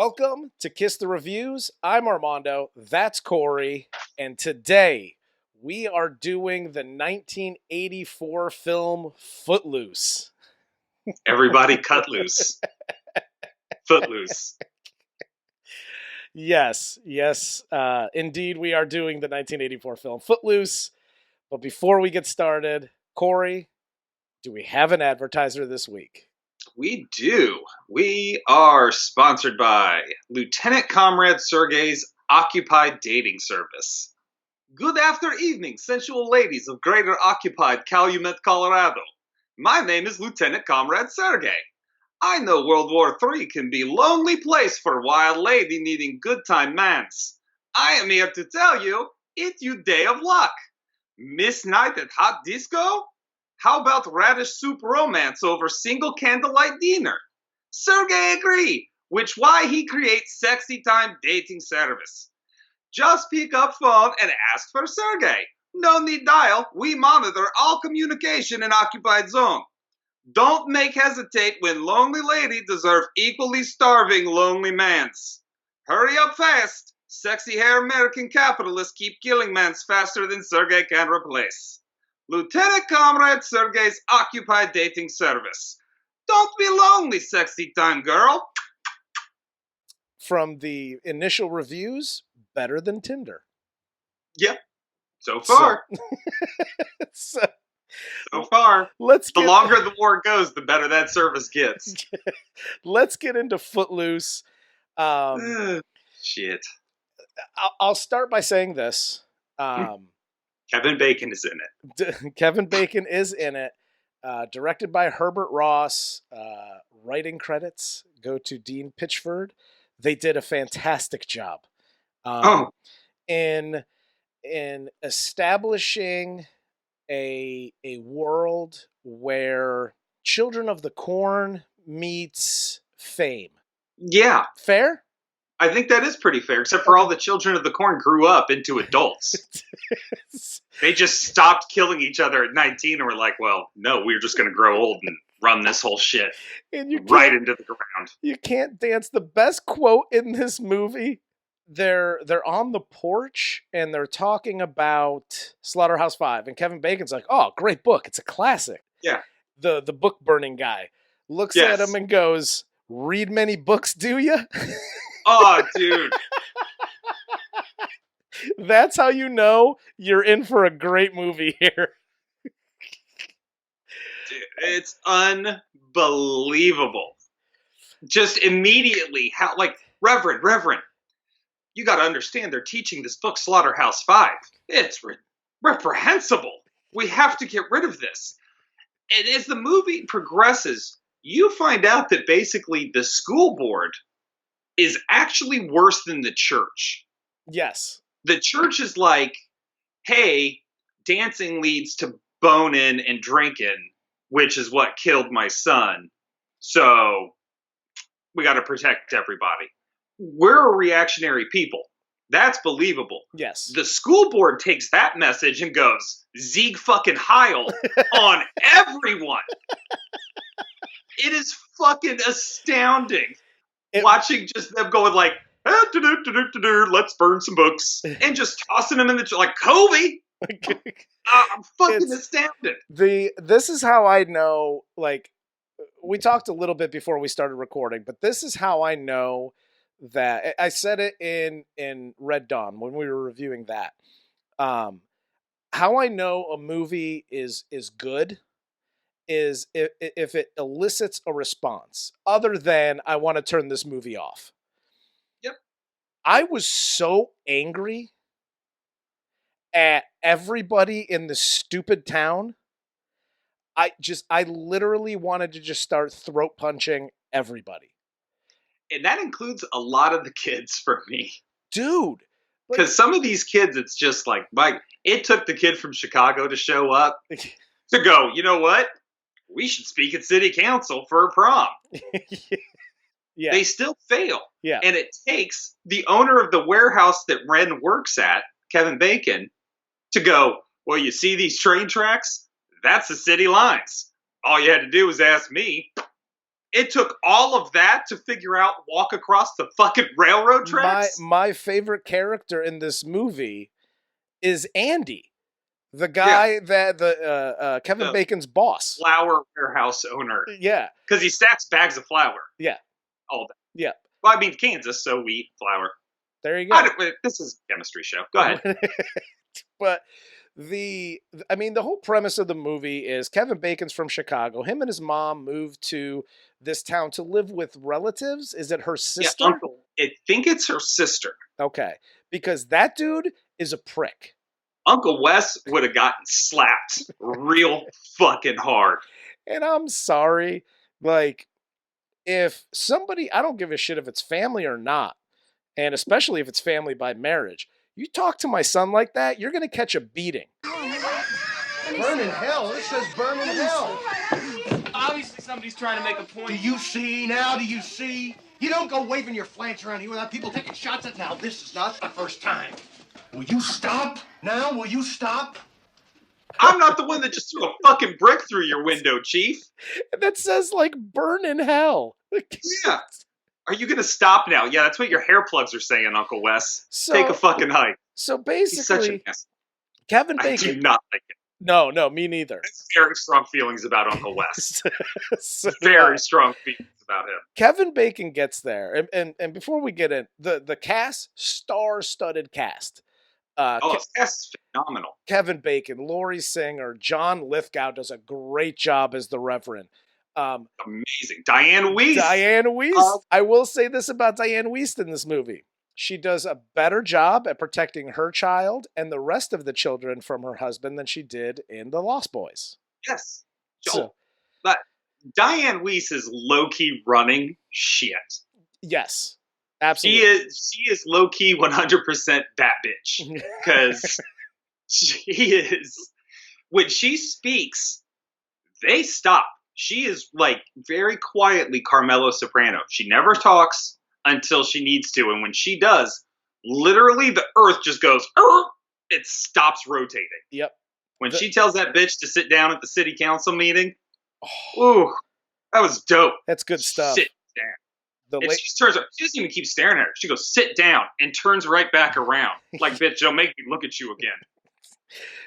Welcome to Kiss the Reviews. I'm Armando, that's Corey, and today we are doing the 1984 film Footloose. Everybody cut loose. Footloose. Yes, indeed we are doing the 1984 film Footloose. But before we get started, Corey, do we have an advertiser this week? We do. We are sponsored by Lieutenant Comrade Sergey's Occupied Dating Service. Good after evening, sensual ladies of Greater Occupied Calumet, Colorado. My name is Lieutenant Comrade Sergey. I know World War III can be a lonely place for a wild lady needing good time mans. I am here to tell you, it's you day of luck. Miss Night at Hot Disco? How about radish soup romance over single candlelight dinner? Sergey agree, which why he creates sexy time dating service. Just pick up phone and ask for Sergey. No need dial, we monitor all communication in occupied zone. Don't make hesitate when lonely lady deserve equally starving lonely mans. Hurry up fast. Sexy hair American capitalists keep killing mans faster than Sergey can replace. Lieutenant Comrade Sergey's Occupied Dating Service. Don't be lonely, sexy time girl. From the initial reviews, better than Tinder. Yep. So far. So far. The longer the war goes, the better that service gets. Let's get into Footloose. Shit. I'll start by saying this. Kevin Bacon is in it. Kevin Bacon is in it. Directed by Herbert Ross. Writing credits go to Dean Pitchford. They did a fantastic job in establishing a world where Children of the Corn meets Fame. Yeah. Fair? I think that is pretty fair, except for all the Children of the Corn grew up into adults. They just stopped killing each other at 19 and were like, well, no, we're just going to grow old and run this whole shit right into the ground. You can't dance. The best quote in this movie, they're on the porch and they're talking about Slaughterhouse-Five, and Kevin Bacon's like, oh, great book. It's a classic. Yeah. The book burning guy looks at him and goes, read many books, do you? Oh, dude. That's how you know you're in for a great movie here. Dude, it's unbelievable. Just immediately, how, like, Reverend, you got to understand they're teaching this book Slaughterhouse-Five. It's reprehensible. We have to get rid of this. And as the movie progresses, you find out that basically the school board is actually worse than the church. Yes. The church is like, hey, dancing leads to boning and drinking, which is what killed my son. So we got to protect everybody. We're a reactionary people. That's believable. Yes. The school board takes that message and goes, Zieg fucking Heil on everyone. It is fucking astounding. Watching just them going like, let's burn some books, and just tossing them in the like Kobe. I'm fucking astounded. This is how I know. Like, we talked a little bit before we started recording, but this is how I know that I said it in Red Dawn when we were reviewing that. How I know a movie is good is if it elicits a response other than I want to turn this movie off. Yep. I was so angry at everybody in the stupid town. I literally wanted to just start throat punching everybody. And that includes a lot of the kids for me. Dude. Because some of these kids, it's just like, it took the kid from Chicago to show up to go, you know what? We should speak at city council for a prom. Yeah. They still fail. Yeah. And it takes the owner of the warehouse that Ren works at, Kevin Bacon, to go, well, you see these train tracks? That's the city lines. All you had to do was ask me. It took all of that to figure out walk across the fucking railroad tracks. My favorite character in this movie is Andy, the Yeah, guy that Kevin the Bacon's boss. flour warehouse owner. Yeah, Because he stacks bags of flour yeah, all day. yeah. Well, I mean, Kansas, so wheat, flour. There you go. This is a chemistry show. Go ahead. But I mean, the whole premise of the movie is Kevin Bacon's from Chicago. Him and his mom moved to this town to live with relatives. Is it her sister? Yeah, uncle. I think it's her sister. Okay, because that dude is a prick. Uncle Wes would have gotten slapped real fucking hard. And I'm sorry, like, if somebody, I don't give a shit if it's family or not, and especially if it's family by marriage, you talk to my son like that, you're going to catch a beating. Burn in hell? It says burn in hell. Obviously, somebody's trying to make a point. Do you see now? Do you see? You don't go waving your flags around here without people taking shots at. Now, this is not the first time. Will you stop? Now, will you stop? I'm not the one that just threw a fucking brick through your window, Chief. That says, like, burn in hell. Yeah. Are you going to stop now? Yeah, that's what your hair plugs are saying, Uncle Wes. Take a fucking hike. So He's such basically, a mess. Kevin I do Bacon. not like it. No, me neither. Very strong feelings about Uncle Wes. So, Very strong feelings about him. Kevin Bacon gets there, and before we get in, the cast, star-studded cast. This cast is phenomenal. Kevin Bacon, Laurie Singer, John Lithgow does a great job as the Reverend. Amazing. Diane Weiss. Diane Weiss. I will say this about Diane Weiss in this movie. She does a better job at protecting her child and the rest of the children from her husband than she did in The Lost Boys. Yes. So, But Diane Weiss is low-key running shit. yes. Absolutely. She is low-key 100% that bitch. Because she is, when she speaks, they stop. She is like very quietly Carmelo Soprano. She never talks until she needs to. And when she does, literally the earth just goes, it stops rotating. Yep. When she tells that bitch to sit down at the city council meeting, ooh, that was dope. That's good stuff. Sit down. She turns up. She doesn't even keep staring at her. She goes, sit down, and turns right back around. Like, bitch, don't make me look at you again.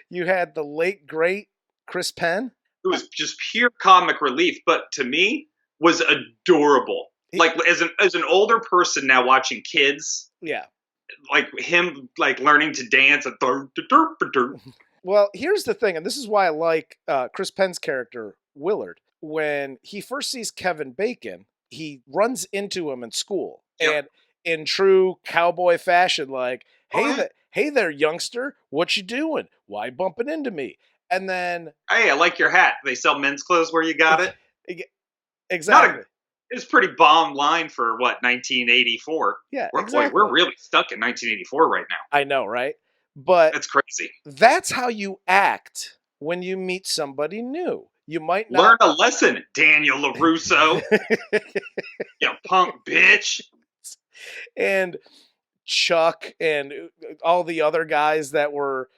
You had the late, great Chris Penn. It was just pure comic relief, but to me, was adorable. Like, as an older person now watching kids, yeah, like him, like learning to dance. Well, here's the thing, and this is why I like Chris Penn's character, Willard. When he first sees Kevin Bacon, he runs into him in school, and in true cowboy fashion, like, hey there, youngster, what you doing? Why bumping into me? And then, hey, I like your hat. They sell men's clothes where you got it. Exactly. It's a pretty bomb line for what, 1984. Yeah, exactly. We're really stuck in 1984 right now. I know, right? But that's crazy. That's how you act when you meet somebody new. You might not learn a lesson, Daniel LaRusso. You punk bitch. And Chuck and all the other guys that were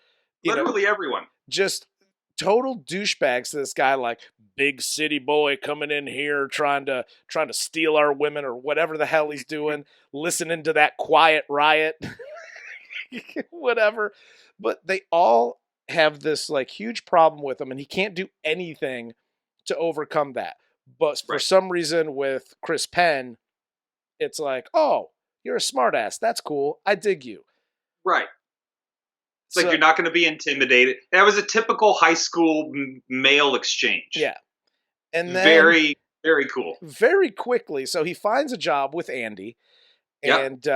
literally everyone. Just total douchebags to this guy, like, big city boy coming in here trying to steal our women or whatever the hell he's doing, listening to that Quiet Riot, whatever. But they all have this like huge problem with him, and he can't do anything to overcome that. But for some reason with Chris Penn, it's like, oh, you're a smartass. That's cool. I dig you. Right. It's like you're not going to be intimidated. That was a typical high school male exchange. Yeah. And then very, very cool. Very quickly, so he finds a job with Andy, and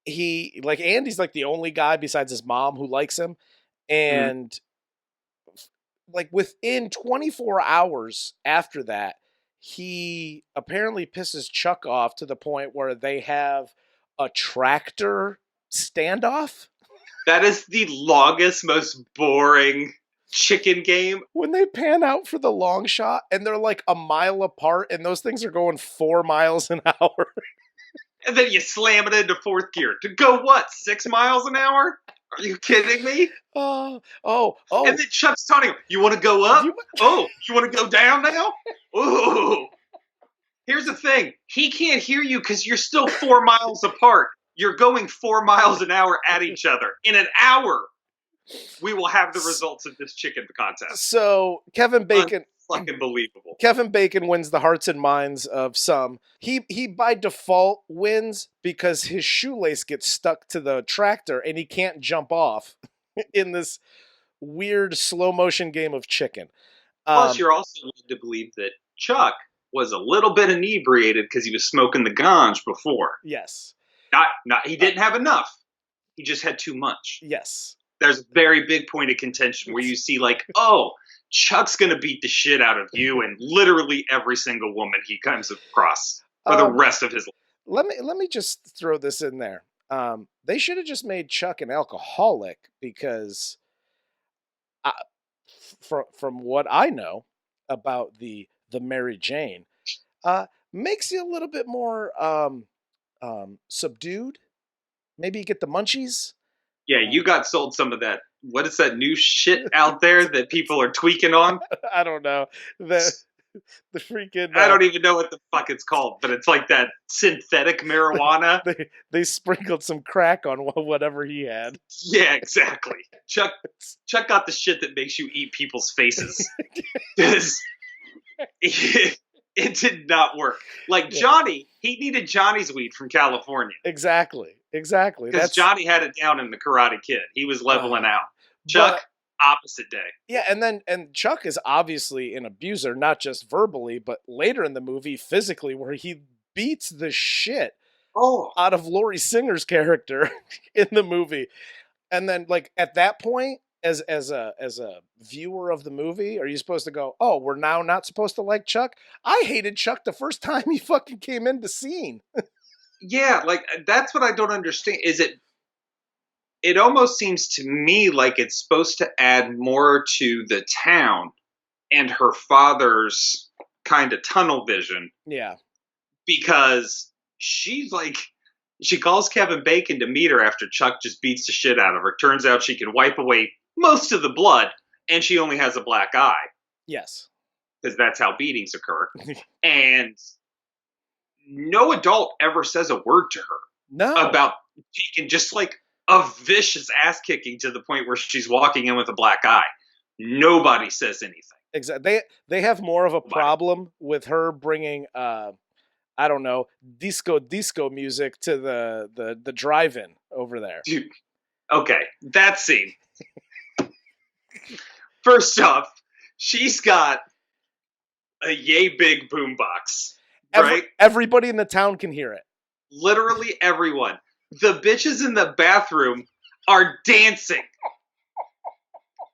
Andy's like the only guy besides his mom who likes him, and like within 24 hours after that, he apparently pisses Chuck off to the point where they have a tractor standoff. That is the longest, most boring chicken game. When they pan out for the long shot and they're like a mile apart and those things are going 4 miles an hour. And then you slam it into fourth gear. To go what, 6 miles an hour? Are you kidding me? Oh. And then Chuck's taunting him. You want to go up? You want to go down now? Ooh. Here's the thing. He can't hear you because you're still 4 miles apart. You're going 4 miles an hour at each other. In an hour, we will have the results of this chicken contest. So Kevin Bacon, Fucking believable. Kevin Bacon wins the hearts and minds of some. He by default wins because his shoelace gets stuck to the tractor and he can't jump off in this weird slow motion game of chicken. Plus, you're also led to believe that Chuck was a little bit inebriated because he was smoking the ganj before. Yes. Not he didn't have enough. He just had too much. Yes. There's a very big point of contention where you see like, oh, Chuck's going to beat the shit out of you and literally every single woman he comes across for the rest of his life. Let me just throw this in there. They should have just made Chuck an alcoholic because from what I know about the Mary Jane, makes you a little bit more subdued. Maybe you get the munchies. Yeah, you got sold some of that. What is that new shit out there that people are tweaking on? I don't know. The freaking I don't even know what the fuck it's called, but it's like that synthetic marijuana. They sprinkled some crack on whatever he had. Yeah, exactly. Chuck got the shit that makes you eat people's faces. It did not work. Like Johnny, he needed Johnny's weed from California. Exactly. Because Johnny had it down in the Karate Kid. He was leveling out. Chuck, opposite day. Yeah, and Chuck is obviously an abuser, not just verbally, but later in the movie, physically, where he beats the shit out of Laurie Singer's character in the movie. And then, like, at that point, as a viewer of the movie, are you supposed to go, oh, we're now not supposed to like Chuck? I hated Chuck the first time he fucking came into scene. Yeah, like, that's what I don't understand. It almost seems to me like it's supposed to add more to the town and her father's kind of tunnel vision. Yeah. Because she's like, she calls Kevin Bacon to meet her after Chuck just beats the shit out of her. Turns out she can wipe away most of the blood, and she only has a black eye. Yes. Because that's how beatings occur. And no adult ever says a word to her about taking just like a vicious ass kicking to the point where she's walking in with a black eye. Nobody says anything. Exactly. They have more of a problem with her bringing I don't know, disco music to the drive-in over there. Dude, okay, that scene. First off, she's got a yay big boombox, right? Everybody in the town can hear it. Literally everyone. The bitches in the bathroom are dancing.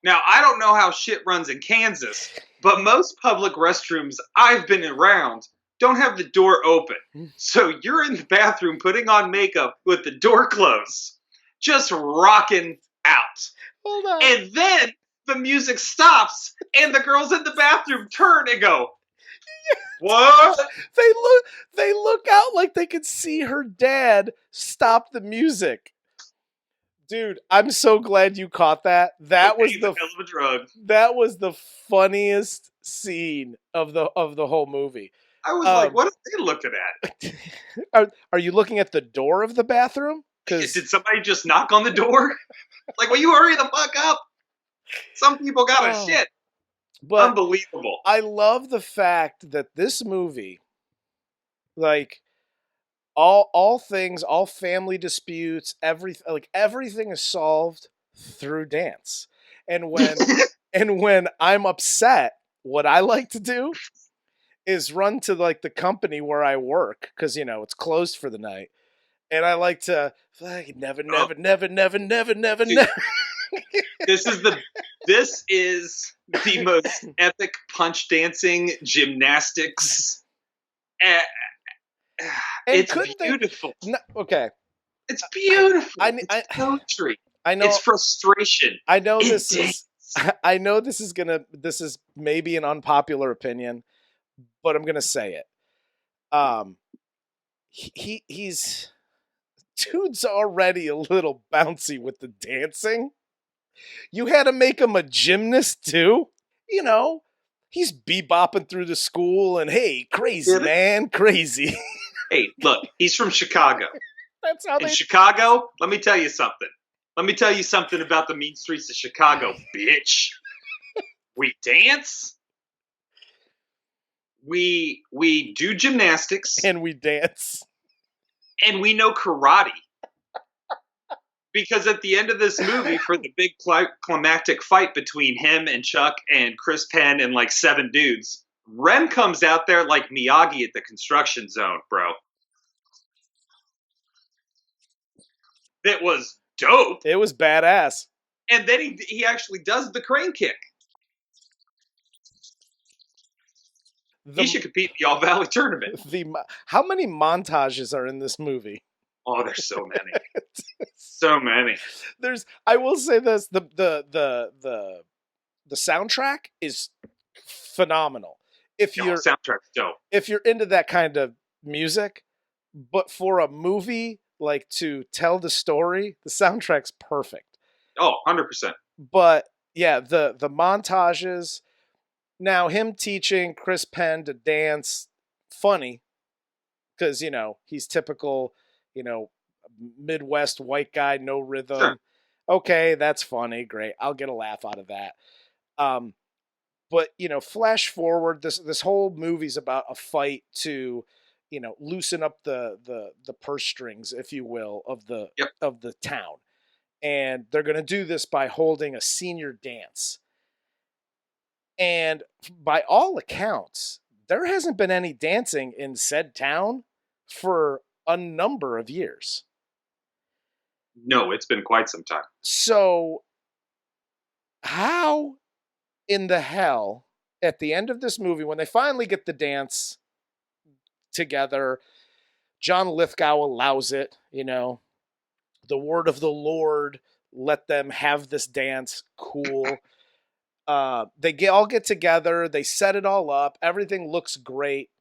Now, I don't know how shit runs in Kansas, but most public restrooms I've been around don't have the door open. So you're in the bathroom putting on makeup with the door closed, just rocking out. Hold on. And then the music stops and the girls in the bathroom turn and go, what? They look out like they could see her dad stop the music. Dude, I'm so glad you caught that. That was the hell of a drug. That was the funniest scene of the whole movie. I was like, what are they looking at? Are you looking at the door of the bathroom? Did somebody just knock on the door? Like, will you hurry the fuck up? Some people got a shit. But unbelievable. I love the fact that this movie, like, all things, all family disputes, everything is solved through dance. And when I'm upset, what I like to do is run to like the company where I work, because it's closed for the night, and I like to never. Dude, this is the most epic punch dancing gymnastics. It's beautiful. Okay, it's beautiful. It's poetry. I know. It's frustration. I know this is maybe an unpopular opinion, but I'm gonna say it. He's dude's already a little bouncy with the dancing. You had to make him a gymnast too? he's bebopping through the school and, hey, crazy, Get it? man, crazy. Hey, look, he's from Chicago. That's how In they... Chicago, let me tell you something. Let me tell you something about the mean streets of Chicago, bitch. We dance. We do gymnastics. And we dance. And we know karate. Because at the end of this movie, for the big climactic fight between him and Chuck and Chris Penn and like 7 dudes, Ren comes out there like Miyagi at the construction zone, bro. That was dope. It was badass. And then he actually does the crane kick. He should compete in the All Valley tournament. How many montages are in this movie? Oh, there's so many. So many. I will say this, the soundtrack is phenomenal. Soundtrack's dope. If you're into that kind of music, but for a movie, like, to tell the story, the soundtrack's perfect. Oh, 100%. But yeah, the montages, now him teaching Chris Penn to dance, funny, because, you know, he's typical, you know, Midwest white guy, no rhythm. Sure. Okay, that's funny, great, I'll get a laugh out of that. But, you know, flash forward, this whole movie's about a fight to, you know, loosen up the purse strings, if you will, of the town. And they're going to do this by holding a senior dance. And by all accounts, there hasn't been any dancing in said town for a number of years. No, it's been quite some time. So how in the hell, at the end of this movie, when they finally get the dance together, John Lithgow allows it, you know, the word of the Lord, let them have this dance, cool. They all get together, they set it all up, everything looks great,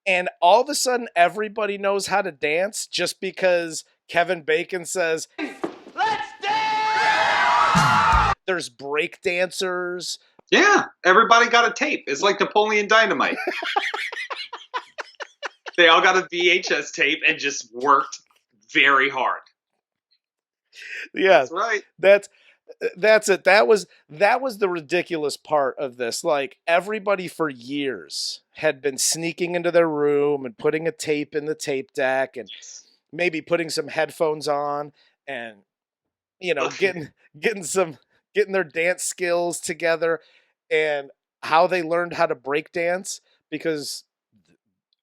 and all of a sudden everybody knows how to dance just because Kevin Bacon says, Let's dance! There's break dancers. Yeah, everybody got a tape. It's like Napoleon Dynamite. They all got a VHS tape and just worked very hard. Yeah, that's right. That's it. That was the ridiculous part of this. Like, everybody for years had been sneaking into their room and putting a tape in the tape deck and maybe putting some headphones on and, you know, getting their dance skills together, and how they learned how to break dance, because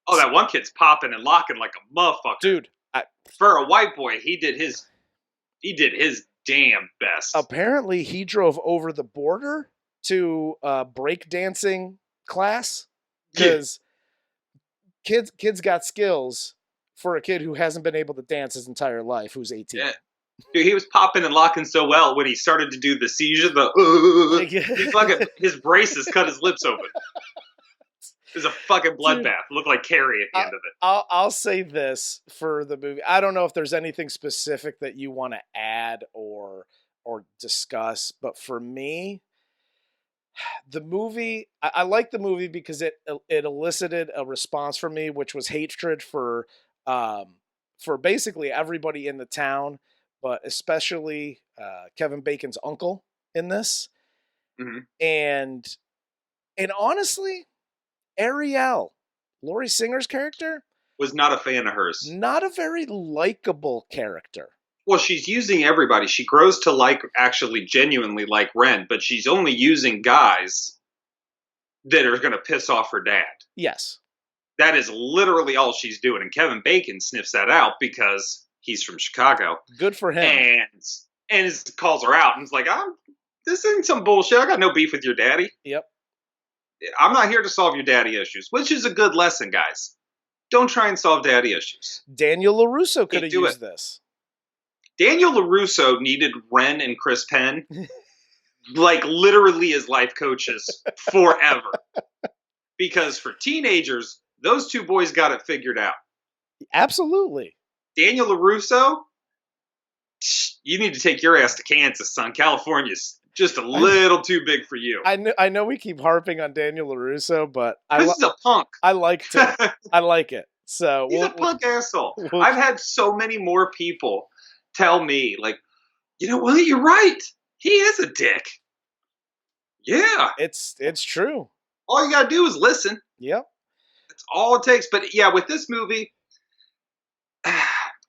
that one kid's popping and locking like a motherfucker. Dude, for a white boy, he did his damn best. Apparently, he drove over the border to a breakdancing class, because kids got skills for a kid who hasn't been able to dance his entire life, who's 18. Yeah. Dude, he was popping and locking so well when he started to do the seizure, his braces cut his lips open. It was a fucking bloodbath. It looked like Carrie at the end of it. I'll say this for the movie. I don't know if there's anything specific that you want to add or discuss, but for me, the movie, I like the movie because it elicited a response from me, which was hatred for basically everybody in the town, but especially Kevin Bacon's uncle in this. Mm-hmm. And honestly, Ariel, Laurie Singer's character, was not a fan of hers. Not a very likable character. Well, she's using everybody. She grows to actually genuinely like Ren, but she's only using guys that are going to piss off her dad. Yes. That is literally all she's doing. And Kevin Bacon sniffs that out because he's from Chicago. Good for him. And calls her out and is like, this isn't some bullshit. I got no beef with your daddy. Yep. I'm not here to solve your daddy issues, which is a good lesson, guys. Don't try and solve daddy issues. Daniel LaRusso could have used this. Daniel LaRusso needed Ren and Chris Penn like literally as life coaches forever. Because for teenagers, those two boys got it figured out. Absolutely. Daniel LaRusso, you need to take your ass to Kansas, son. California's just a little too big for you. I know we keep harping on Daniel LaRusso, but This is a punk. I liked him. I like it. So He's a punk asshole. we'll- I've had so many more people tell me, like, you know what? You're right. He is a dick. Yeah. it's true. All you gotta do is listen. Yep. That's all it takes. But yeah, with this movie,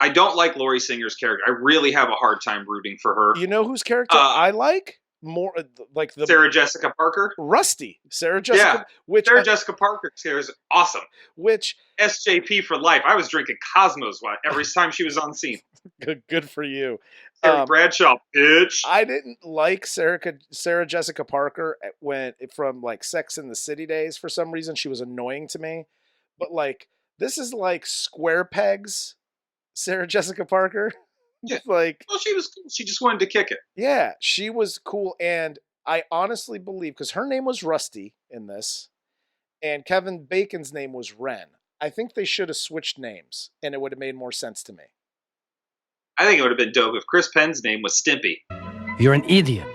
I don't like Laurie Singer's character. I really have a hard time rooting for her. You know whose character I like more? Like the Sarah Jessica Parker. Rusty. Sarah Jessica. Which Sarah Jessica Parker is awesome. Which SJP for life. I was drinking Cosmos every time she was on scene. good for you. Terry Bradshaw, bitch. I didn't like Sarah Jessica Parker from like Sex and the City days. For some reason, she was annoying to me. But like, this is like square pegs Sarah Jessica Parker. Yeah. Like, well, she was cool. She just wanted to kick it. Yeah, she was cool. And I honestly believe, because her name was Rusty in this, and Kevin Bacon's name was Ren. I think they should have switched names, and it would have made more sense to me. I think it would have been dope if Chris Penn's name was Stimpy. You're an idiot.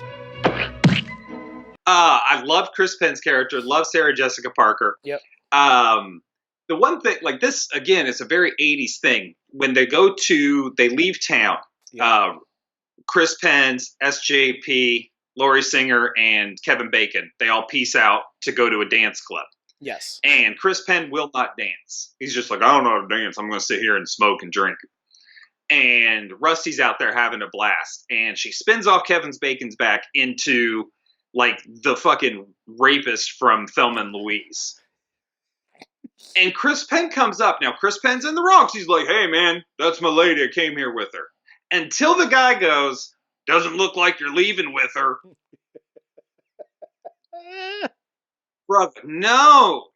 I love Chris Penn's character. Love Sarah Jessica Parker. Yep. The one thing, like this, again, is a very 80s thing. When they leave town, Yeah. Chris Penn's, SJP, Laurie Singer, and Kevin Bacon, they all peace out to go to a dance club. Yes. And Chris Penn will not dance. He's just like, I don't know how to dance. I'm going to sit here and smoke and drink. And Rusty's out there having a blast. And she spins off Kevin Bacon's back into, like, the fucking rapist from Thelma and Louise. And Chris Penn comes up. Now, Chris Penn's in the wrong. He's like, hey, man, that's my lady. I came here with her. Until the guy goes, doesn't look like you're leaving with her. Brother, no.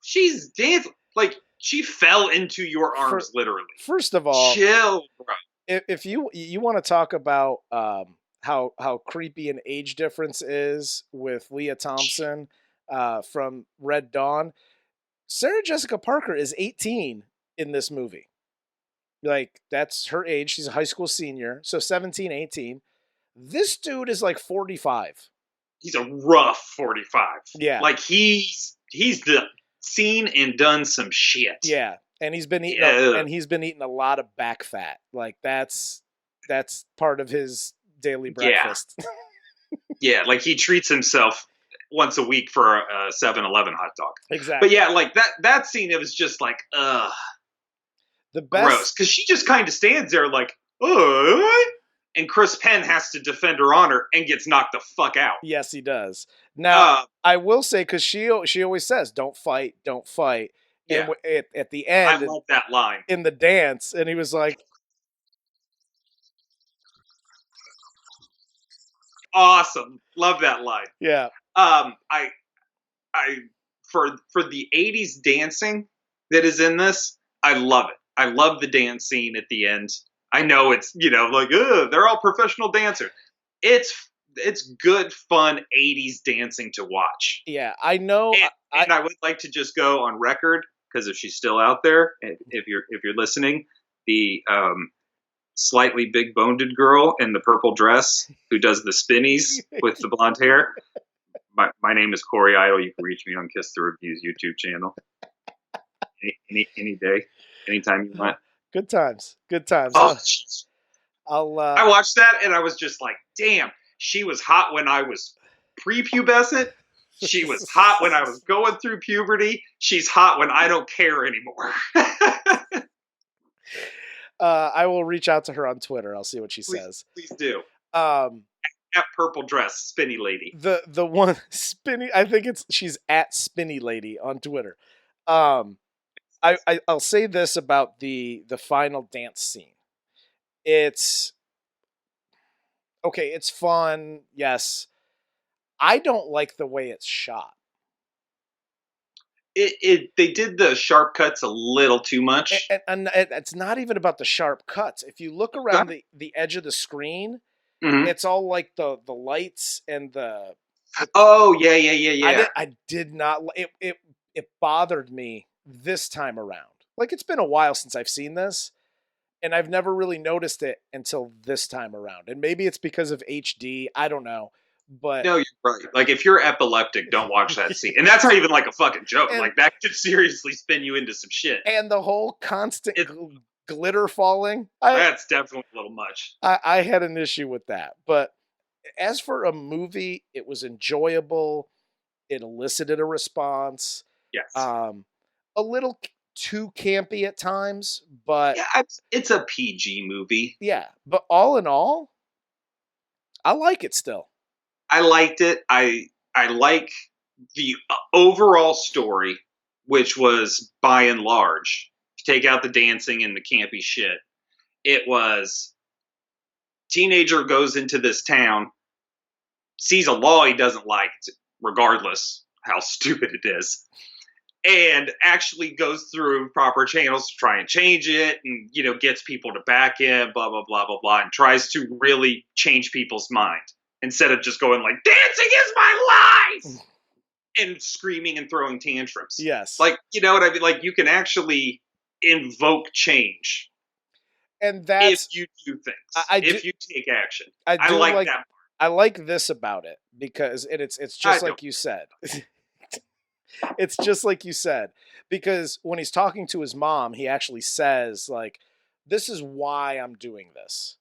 She's dancing. Like, she fell into your arms, literally. First of all, chill, bro. If you want to talk about how creepy an age difference is with Leah Thompson from Red Dawn, Sarah Jessica Parker is 18 in this movie. Like, that's her age. She's a high school senior, so 17, 18. This dude is like 45. He's a rough 45. Yeah. Like, he's seen and done some shit. Yeah, and he's been eating a lot of back fat. Like, that's part of his daily breakfast. Yeah, like he treats himself once a week for a 7-Eleven hot dog. Exactly. But yeah, like that scene, it was just like, the best, gross. Because she just kind of stands there like, and Chris Penn has to defend her honor and gets knocked the fuck out. Yes, he does. Now, I will say, because she always says, don't fight. Yeah. And at the end, I love that line. in the dance, and he was like, awesome. Love that line. yeah. I for the 80s dancing that is in this, I love it. I love the dance scene at the end. I know it's, like, they're all professional dancers. It's good, fun 80s dancing to watch. Yeah, I know. And I would like to just go on record, because if she's still out there, if you're listening, the slightly big boned girl in the purple dress who does the spinnies with the blonde hair. My name is Corey Idle. You can reach me on Kiss the Reviews YouTube channel. Any day, anytime you want. Good times. Oh, I I watched that and I was just like, damn, she was hot when I was prepubescent. She was hot when I was going through puberty. She's hot when I don't care anymore. I will reach out to her on Twitter. I'll see what she says. Please do. At purple dress, spinny lady. The one spinny. I think she's at spinny lady on Twitter. I'll say this about the final dance scene. It's okay. It's fun. Yes. I don't like the way it's shot. They did the sharp cuts a little too much. And it's not even about the sharp cuts. If you look around the edge of the screen, Mm-hmm. it's all like the lights and the. Oh yeah. I did not. It bothered me this time around. Like, it's been a while since I've seen this, And I've never really noticed it until this time around. And maybe it's because of HD. I don't know. But No, you're right. Like, if you're epileptic, don't watch that scene. And that's not even like a fucking joke. And- Like, that could seriously spin you into some shit. and the whole constant It- glitter falling. That's definitely a little much. I had an issue with that. But as for a movie, it was enjoyable. It elicited a response. Yes. A little too campy at times, but Yeah, it's a PG movie. yeah. But all in all, I like it still. I liked it. I like the overall story, which was by and large, take out the dancing and the campy shit. It was teenager goes into this town, sees a law he doesn't like, regardless how stupid it is, and actually goes through proper channels to try and change it, and gets people to back him, blah blah blah blah blah, and tries to really change people's mind instead of just going like, dancing is my life, and screaming and throwing tantrums. Yes. Like, you know what I mean? Like, you can actually invoke change And that's if you do things. if you take action. I I do like like that. I like this about it because it's just like you said. It's just like you said, because when he's talking to his mom, he actually says like, this is why I'm doing this.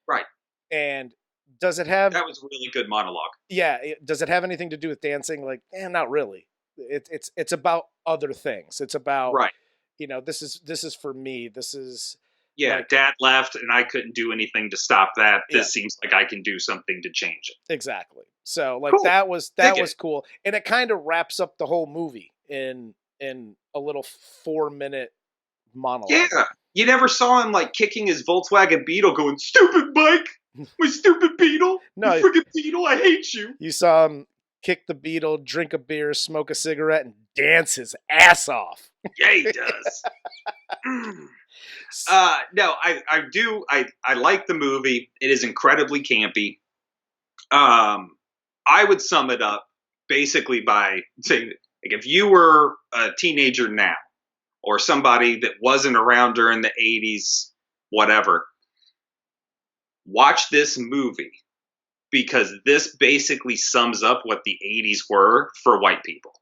Right. And does it have That was a really good monologue. yeah, does it have anything to do with dancing? Like, not really. It's about other things. It's about Right. this is for me. This is Yeah, like, Dad left and I couldn't do anything to stop that. This Yeah. seems like I can do something to change it. exactly. So like Cool. that was Dig it. cool. And it kind of wraps up the whole movie in a little 4-minute monologue. Yeah. You never saw him like kicking his Volkswagen Beetle going, stupid bike, my stupid Beetle, No. you freaking Beetle, I hate you. You saw him kick the Beetle, drink a beer, smoke a cigarette, and dance his ass off. Yeah, he does. No, I do. I like the movie. It is incredibly campy. I would sum it up basically by saying, like, if you were a teenager now, or somebody that wasn't around during the 80s, whatever, watch this movie, because this basically sums up what the 80s were for white people.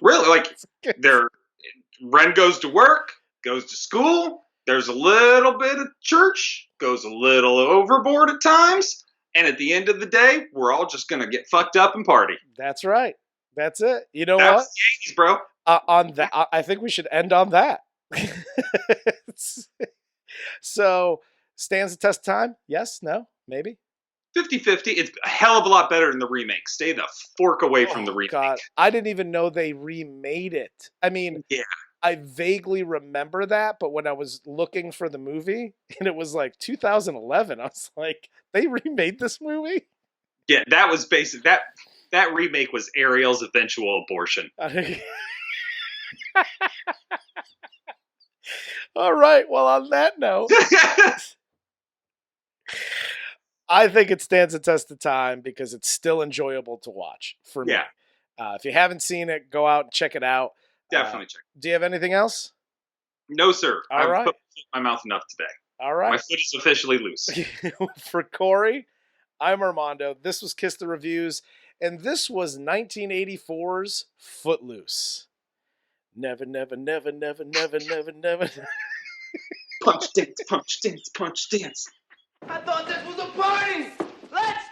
Really, like, Ren goes to work, goes to school, there's a little bit of church, goes a little overboard at times, and at the end of the day, we're all just going to get fucked up and party. That's right. That's it. You know That's what? the 80s, bro. On that, I think we should end on that. So, stands the test of time? Yes? No? Maybe? 50-50. It's a hell of a lot better than the remake. Stay the fork away from the remake. God, I didn't even know they remade it. I mean, Yeah. I vaguely remember that, but when I was looking for the movie and it was like 2011, I was like, they remade this movie? Yeah, that was basic. That remake was Ariel's eventual abortion. All right. Well, on that note, I think it stands the test of time because it's still enjoyable to watch for me. Yeah. If you haven't seen it, go out and check it out. Definitely check. Do you have anything else? No, sir. All I've right. put my mouth enough today. All My right. foot is officially loose. For Corey, I'm Armando. This was Kiss the Reviews, and this was 1984's Footloose. Never, never, never, never, never, never, never. Punch, dance, punch, dance, punch, dance. I thought this was a party. Let's